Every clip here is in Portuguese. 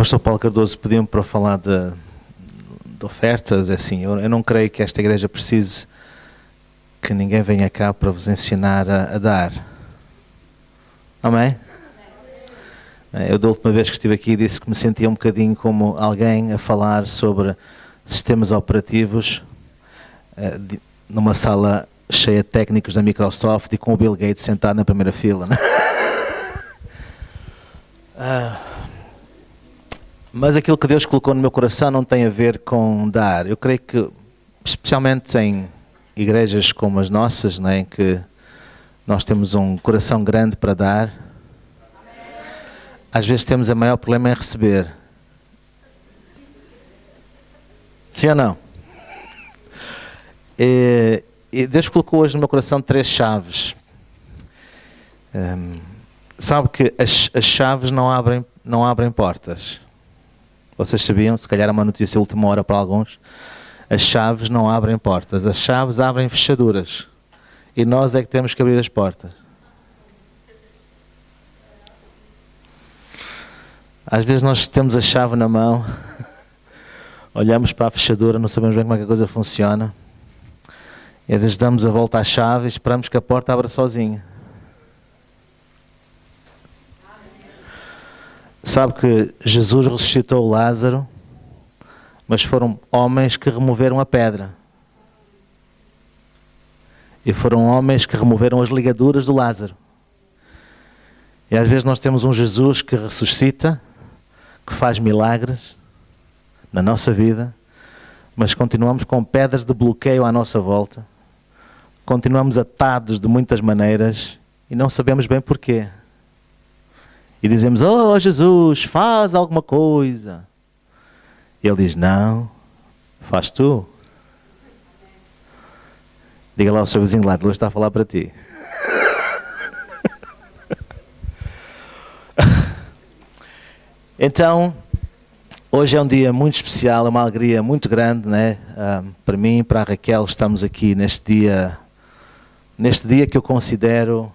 Pastor Paulo Cardoso pediu-me para falar de ofertas. Assim, eu não creio que esta igreja precise que ninguém venha cá para vos ensinar a dar. Amém? Eu da última vez que estive aqui disse que me sentia um bocadinho como alguém a falar sobre sistemas operativos numa sala cheia de técnicos da Microsoft e com o Bill Gates sentado na primeira fila, né? Mas aquilo que Deus colocou no meu coração não tem a ver com dar. Eu creio que, especialmente em igrejas como as nossas, né, em que nós temos um coração grande para dar, às vezes temos o maior problema em receber. Sim ou não? E Deus colocou hoje no meu coração 3 chaves. Sabe que as chaves não abrem portas. Vocês sabiam? Se calhar é uma notícia de última hora para alguns. As chaves não abrem portas. As chaves abrem fechaduras. E nós é que temos que abrir as portas. Às vezes nós temos a chave na mão, olhamos para a fechadura, não sabemos bem como é que a coisa funciona. E às vezes damos a volta à chave e esperamos que a porta abra sozinha. Sabe que Jesus ressuscitou Lázaro, mas foram homens que removeram a pedra. E foram homens que removeram as ligaduras do Lázaro. E às vezes nós temos um Jesus que ressuscita, que faz milagres na nossa vida, mas continuamos com pedras de bloqueio à nossa volta. Continuamos atados de muitas maneiras e não sabemos bem porquê. E dizemos, oh Jesus, faz alguma coisa. E Ele diz, não, faz tu. Diga lá ao seu vizinho lá, Deus está a falar para ti. Então, hoje é um dia muito especial, é uma alegria muito grande, né? Para mim e para a Raquel, estamos aqui neste dia que eu considero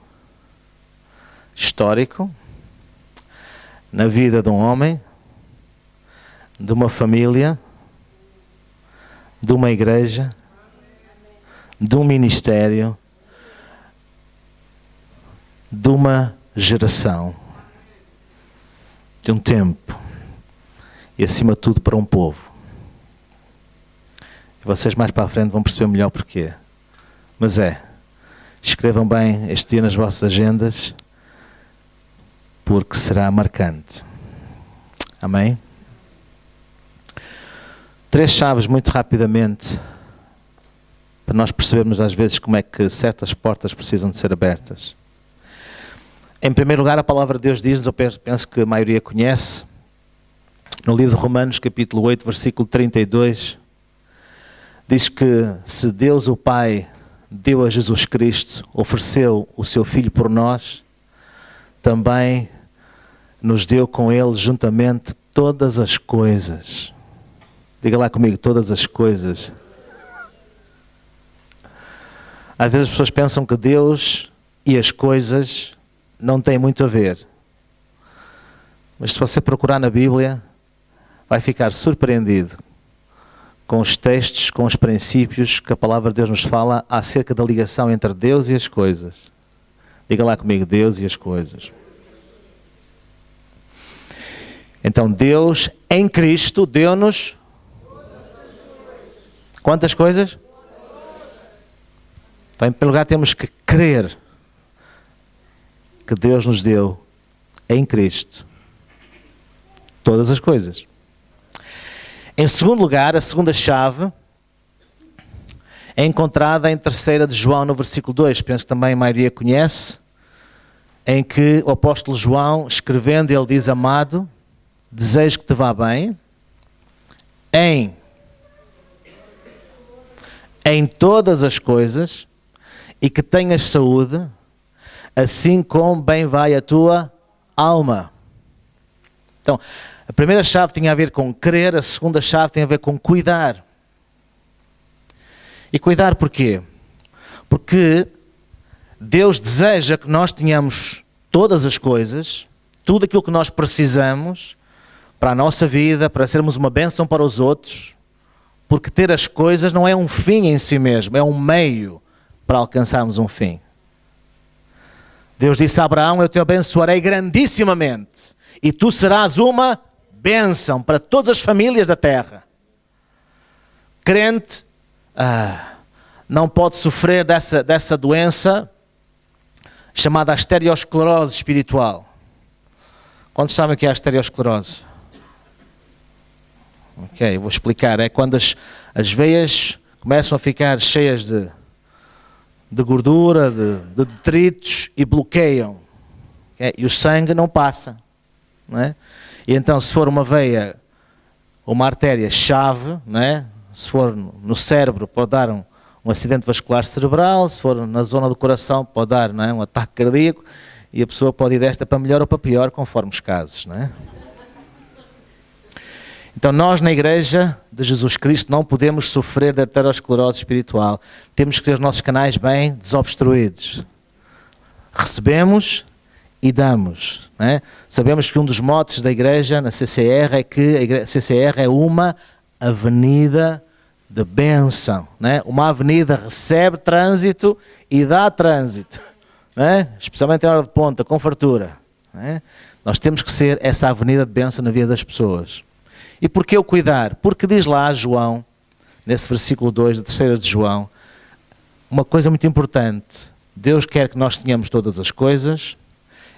histórico, na vida de um homem, de uma família, de uma igreja, de um ministério, de uma geração, de um tempo e, acima de tudo, para um povo. E vocês mais para a frente vão perceber melhor porquê. Mas escrevam bem este dia nas vossas agendas, porque será marcante. Amém? 3 chaves muito rapidamente, para nós percebermos às vezes como é que certas portas precisam de ser abertas. Em primeiro lugar, a palavra de Deus diz-nos, eu penso que a maioria conhece, no livro de Romanos, capítulo 8, versículo 32, diz que se Deus o Pai deu a Jesus Cristo, ofereceu o seu Filho por nós, também nos deu com Ele juntamente todas as coisas. Diga lá comigo, todas as coisas. Às vezes as pessoas pensam que Deus e as coisas não têm muito a ver. Mas se você procurar na Bíblia, vai ficar surpreendido com os textos, com os princípios que a palavra de Deus nos fala acerca da ligação entre Deus e as coisas. Diga lá comigo, Deus e as coisas. Então Deus em Cristo deu-nos quantas coisas? Então, em primeiro lugar, temos que crer que Deus nos deu em Cristo todas as coisas. Em segundo lugar, a segunda chave é encontrada em 3 de João, no versículo 2, penso que também a maioria conhece, em que o apóstolo João, escrevendo, ele diz, amado, desejo que te vá bem em todas as coisas e que tenhas saúde, assim como bem vai a tua alma. Então, a primeira chave tinha a ver com crer, a segunda chave tem a ver com cuidar. E cuidar porquê? Porque Deus deseja que nós tenhamos todas as coisas, tudo aquilo que nós precisamos, para a nossa vida, para sermos uma bênção para os outros, porque ter as coisas não é um fim em si mesmo, é um meio para alcançarmos um fim. Deus disse a Abraão: eu te abençoarei grandissimamente, e tu serás uma bênção para todas as famílias da terra. Crente não pode sofrer dessa doença chamada estereosclerose espiritual. Quantos sabem o que é a estereosclerose? Ok, vou explicar. É quando as veias começam a ficar cheias de gordura, de detritos e bloqueiam. Okay? E o sangue não passa. Não é? E então, se for uma veia, uma artéria-chave, não é? Se for no cérebro, pode dar um acidente vascular cerebral. Se for na zona do coração, pode dar, não é? Um ataque cardíaco. E a pessoa pode ir desta para melhor ou para pior, conforme os casos. Não é? Então nós na Igreja de Jesus Cristo não podemos sofrer de arteriosclerose espiritual. Temos que ter os nossos canais bem desobstruídos. Recebemos e damos. Não é? Sabemos que um dos motes da Igreja na CCR é que a CCR é uma avenida de bênção. Não é? Uma avenida recebe trânsito e dá trânsito. Não é? Especialmente em hora de ponta, com fartura. Não é? Nós temos que ser essa avenida de bênção na vida das pessoas. E porquê o cuidar? Porque diz lá João, nesse versículo 2, da 3 de João, uma coisa muito importante. Deus quer que nós tenhamos todas as coisas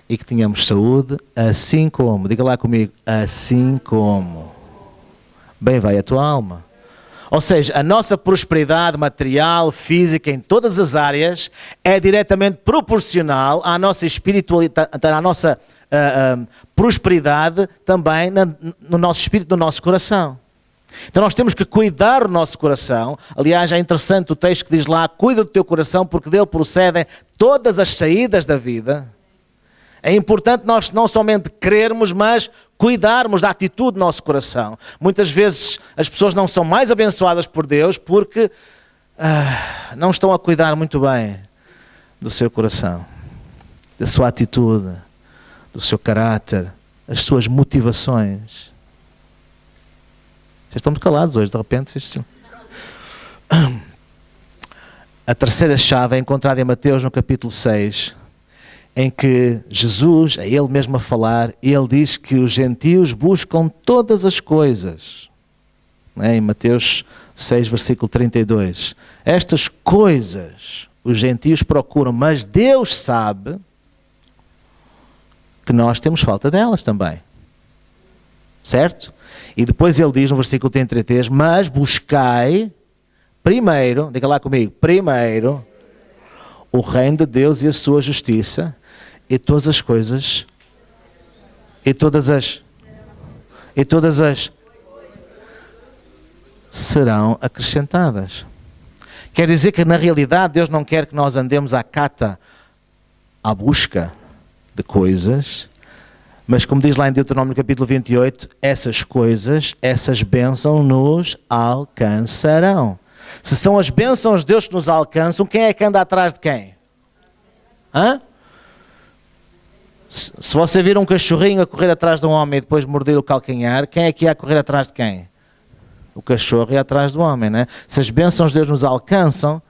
e que tenhamos saúde, assim como, diga lá comigo, assim como bem vai a tua alma. Ou seja, a nossa prosperidade material, física, em todas as áreas, é diretamente proporcional à nossa espiritualidade, à nossa prosperidade também no nosso espírito, no nosso coração. Então nós temos que cuidar do nosso coração. Aliás, é interessante o texto que diz lá: cuida do teu coração, porque dele procedem todas as saídas da vida. É importante nós não somente querermos, mas cuidarmos da atitude do nosso coração. Muitas vezes as pessoas não são mais abençoadas por Deus porque não estão a cuidar muito bem do seu coração, da sua atitude, do seu caráter, as suas motivações. Vocês estão muito calados hoje, de repente. A terceira chave é encontrada em Mateus no capítulo 6, em que Jesus, é Ele mesmo a falar, Ele diz que os gentios buscam todas as coisas. Em Mateus 6, versículo 32. Estas coisas os gentios procuram, mas Deus sabe que nós temos falta delas também. Certo? E depois Ele diz no versículo 33, mas buscai primeiro, diga lá comigo, primeiro o reino de Deus e a sua justiça, e todas as coisas, e todas as serão acrescentadas. Quer dizer que na realidade Deus não quer que nós andemos à cata, à busca de coisas, mas como diz lá em Deuteronômio capítulo 28, essas coisas, essas bênçãos nos alcançarão. Se são as bênçãos de Deus que nos alcançam, quem é que anda atrás de quem? Hã? Se você vir um cachorrinho a correr atrás de um homem e depois morder o calcanhar, quem é que ia correr atrás de quem? O cachorro ia atrás do homem, não é? Se as bênçãos de Deus nos alcançam,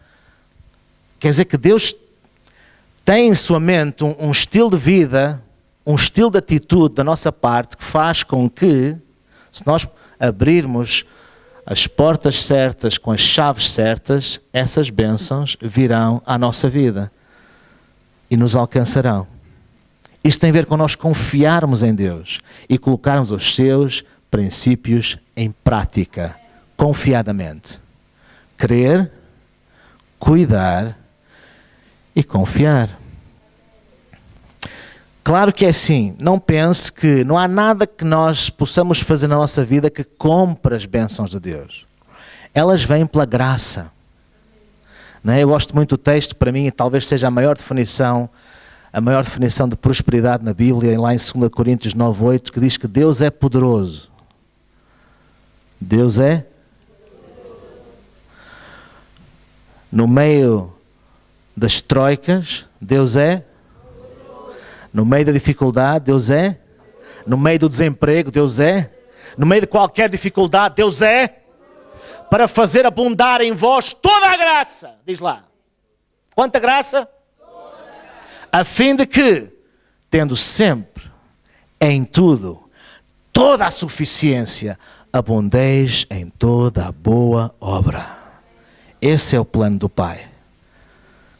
quer dizer que Deus tem em sua mente um estilo de vida, um estilo de atitude da nossa parte que faz com que, se nós abrirmos as portas certas com as chaves certas, essas bênçãos virão à nossa vida e nos alcançarão. Isto tem a ver com nós confiarmos em Deus e colocarmos os seus princípios em prática, confiadamente. Crer, cuidar e confiar. Claro que é assim, não pense que não há nada que nós possamos fazer na nossa vida que compre as bênçãos de Deus. Elas vêm pela graça. Não é? Eu gosto muito do texto, para mim talvez seja a maior definição de prosperidade na Bíblia, lá em 2 Coríntios 9:8, que diz que Deus é poderoso. Deus é? No meio das troicas, Deus é? No meio da dificuldade, Deus é? No meio do desemprego, Deus é? No meio de qualquer dificuldade, Deus é para fazer abundar em vós toda a graça. Diz lá. Quanta graça? A fim de que, tendo sempre, em tudo, toda a suficiência, abundeis em toda a boa obra. Esse é o plano do Pai.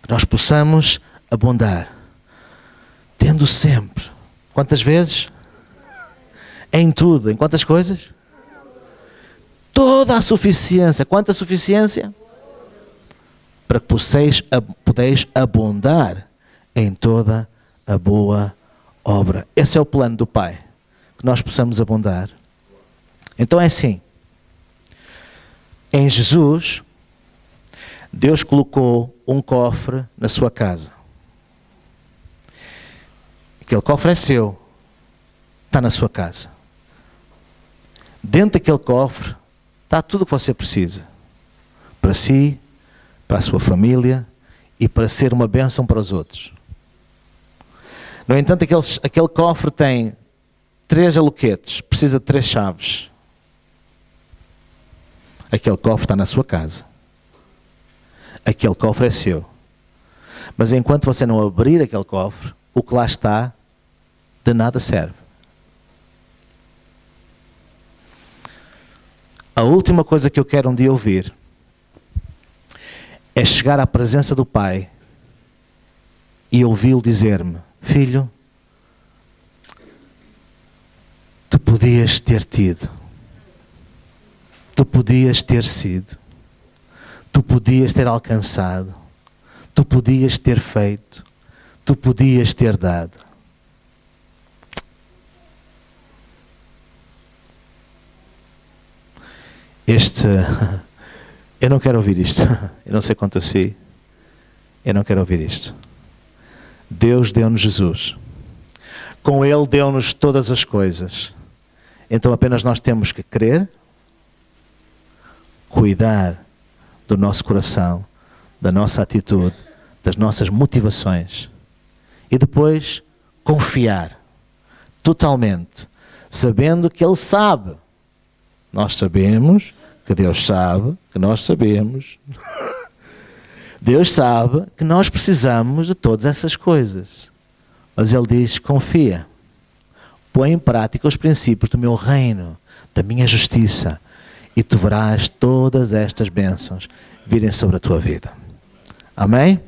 Que nós possamos abundar. Tendo sempre. Quantas vezes? Em tudo. Em quantas coisas? Toda a suficiência. Quanta suficiência? Para que podeis abundar em toda a boa obra. Esse é o plano do Pai. Que nós possamos abundar. Então é assim. Em Jesus, Deus colocou um cofre na sua casa. Aquele cofre é seu. Está na sua casa. Dentro daquele cofre está tudo o que você precisa. Para si, para a sua família e para ser uma bênção para os outros. No entanto, aquele cofre tem 3 aloquetes, precisa de 3 chaves. Aquele cofre está na sua casa. Aquele cofre é seu. Mas enquanto você não abrir aquele cofre, o que lá está, de nada serve. A última coisa que eu quero um dia ouvir é chegar à presença do Pai e ouvi-lo dizer-me: filho, tu podias ter tido, tu podias ter sido, tu podias ter alcançado, tu podias ter feito, tu podias ter dado. Eu não quero ouvir isto. Eu não sei quanto a si. Eu não quero ouvir isto. Deus deu-nos Jesus. Com Ele deu-nos todas as coisas. Então apenas nós temos que crer, cuidar do nosso coração, da nossa atitude, das nossas motivações. E depois confiar totalmente, sabendo que Ele sabe. Nós sabemos que Deus sabe que nós sabemos. Deus sabe que nós precisamos de todas essas coisas. Mas Ele diz: confia. Põe em prática os princípios do meu reino, da minha justiça, e tu verás todas estas bênçãos virem sobre a tua vida. Amém?